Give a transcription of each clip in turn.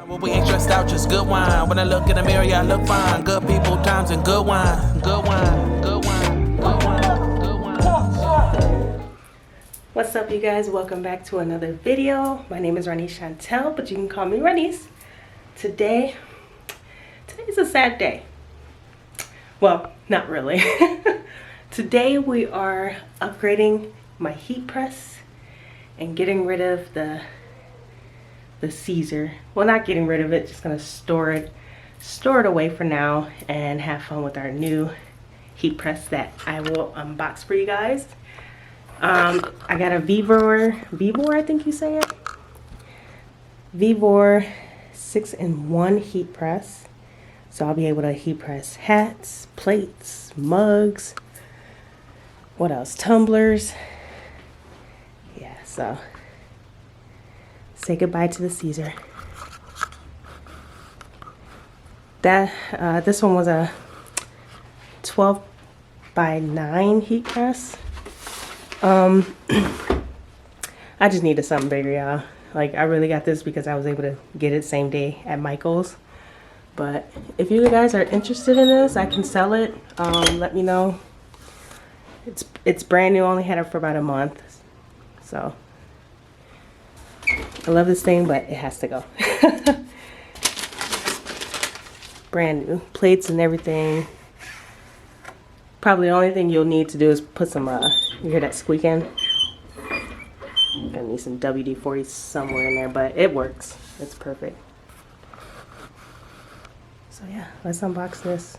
Well, we ain't stressed out, just good wine. When I look in the mirror, yeah, I look fine. Good people, times, and good wine. Good wine, good wine, good wine, good wine. What's up, you guys? Welcome back to another video. My name is Ronice.Chantal, but you can call me Ronice. Today's a sad day. Well, not really. Today we are upgrading my heat press and getting rid of the Caesar. Well, not getting rid of it, just gonna store it away for now and have fun with our new heat press that I will unbox for you guys. I got a vevor, I think you say it, vevor 6-in-1 heat press, so I'll be able to heat press hats, plates, mugs, what else, tumblers. Yeah, so say goodbye to the Caesar. This one was a 12x9 heat press. I just needed something bigger, y'all. Like, I really got this because I was able to get it same day at Michael's. But if you guys are interested in this, I can sell it. Let me know. It's brand new. I only had it for about a month, so I love this thing, but it has to go. Brand new plates and everything. Probably the only thing you'll need to do is put some, you hear that squeaking? Gonna need some WD-40 somewhere in there, but it works. It's perfect. So yeah, let's unbox this.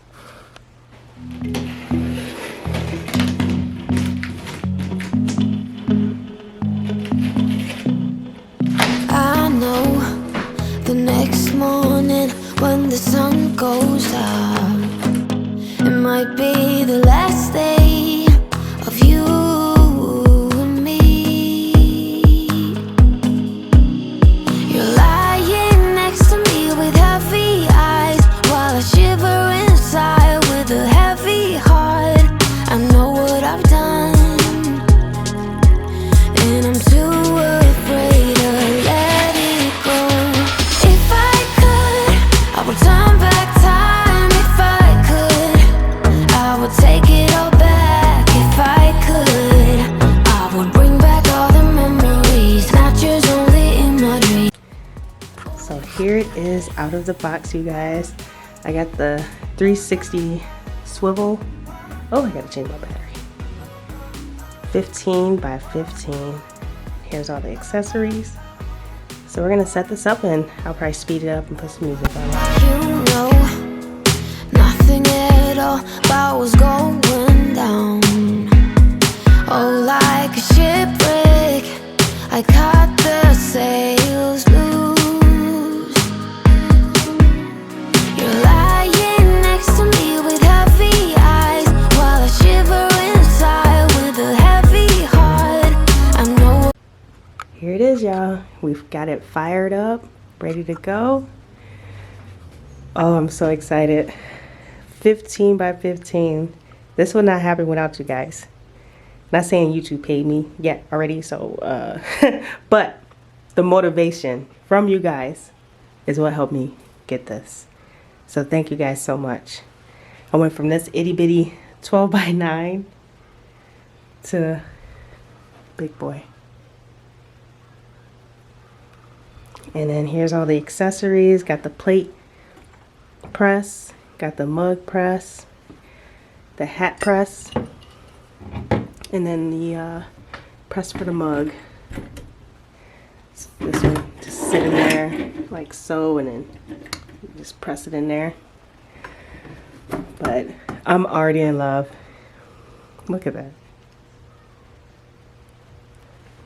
I know the next morning when the sun goes down, it might be the last day of you and me. You're lying next to me with heavy eyes, while I shiver inside with a heavy heart. I know what I've done, and I'm too afraid to let it go. If I could, I would turn back time. If I could, I would take it all back. If I could, I would bring back all the memories, not just only in my dreams. So here it is out of the box, you guys. I got the 360 swivel. Oh, I gotta change my battery. 15x15. Here's all the accessories. So we're gonna set this up and I'll probably speed it up and put some music on it. You know nothing at all about what's going down. Oh, like a shipwreck, I caught the sails loose. You're lying next to me with heavy eyes, while I shiver inside with a heavy heart. I know. Here it is, y'all. We've got it fired up, ready to go. Oh, I'm so excited. 15x15. This would not happen without you guys. Not saying YouTube paid me yet already, so but the motivation from you guys is what helped me get this. So thank you guys so much. I went from this itty bitty 12x9 to big boy. And then here's all the accessories. Got the plate press, got the mug press, the hat press, and then the press for the mug. So this one just sit in there like so, and then just press it in there. But I'm already in love. Look at that.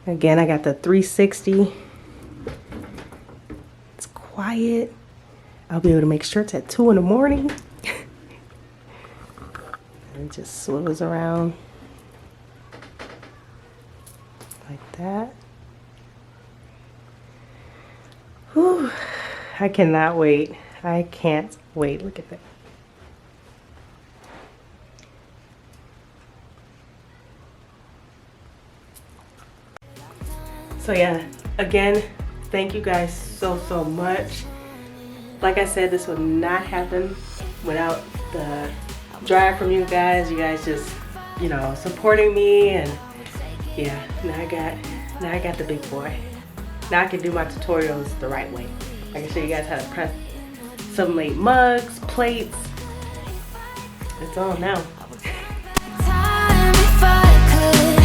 Again, I got the 360. It's quiet. I'll be able to make shirts at 2 in the morning. And it just swivels around like that. Whew. I cannot wait. I can't wait. Look at that. So yeah, again, thank you guys so much. Like I said, this would not happen without the drive from you guys. You guys just, you know, supporting me, and yeah, now I got the big boy. Now I can do my tutorials the right way. I can show you guys how to press some late mugs, plates. It's on now. Time if I could,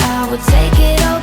I would take it over.